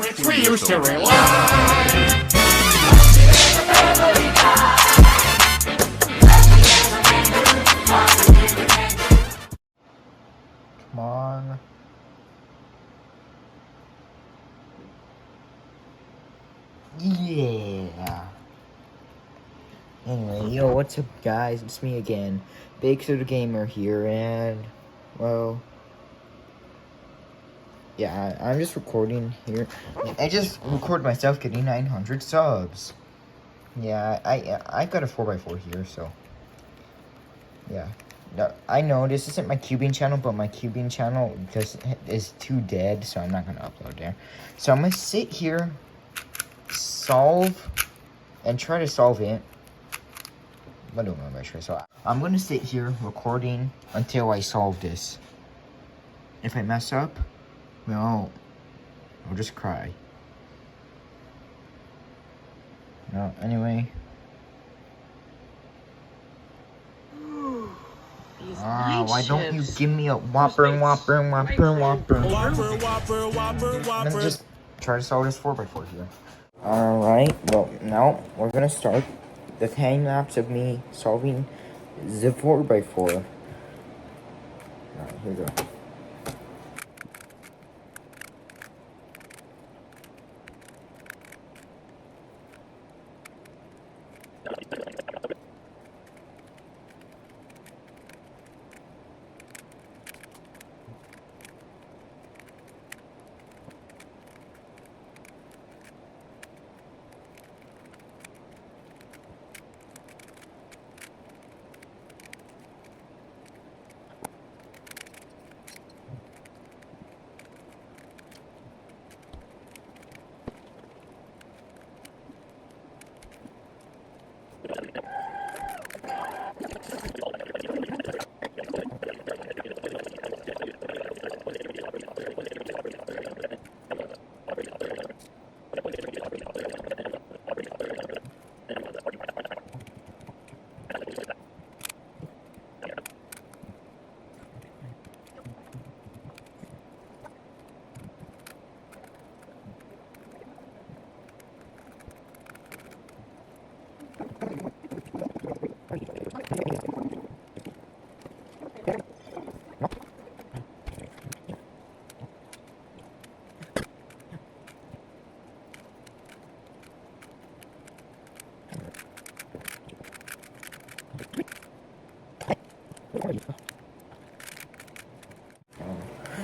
which we used to rely. Come on. Yeah. Anyway, yo, what's up, guys? It's me again, Big Soda Gamer here, and well, yeah, I'm just recording here. I just recorded myself getting 900 subs. Yeah, I got a 4x4 here, so yeah. No, I know this isn't my cubing channel, but my cubing channel is too dead, so I'm not gonna upload there. So I'm gonna sit here, solve, and try to solve it. I don't remember actually. So I'm gonna sit here recording until I solve this. If I mess up, well, I'll just cry. No, anyway. Why don't you give me a whopper? Let me just try to solve this 4x4 here. Alright, well, now we're gonna start the time lapse of me solving the 4x4. Alright, here we go.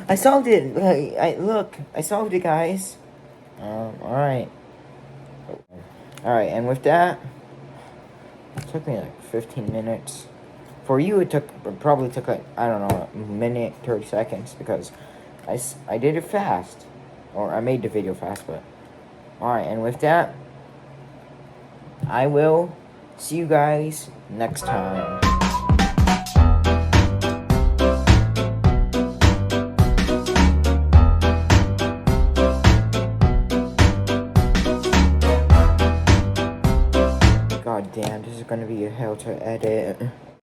I solved it. Look, I solved it, guys. Alright. Alright, and with that, it took me like 15 minutes. For you, it probably took like, I don't know, a minute, 30 seconds, because I did it fast. Or I made the video fast, but alright, and with that, I will see you guys next time. God damn, this is gonna be a hell to edit.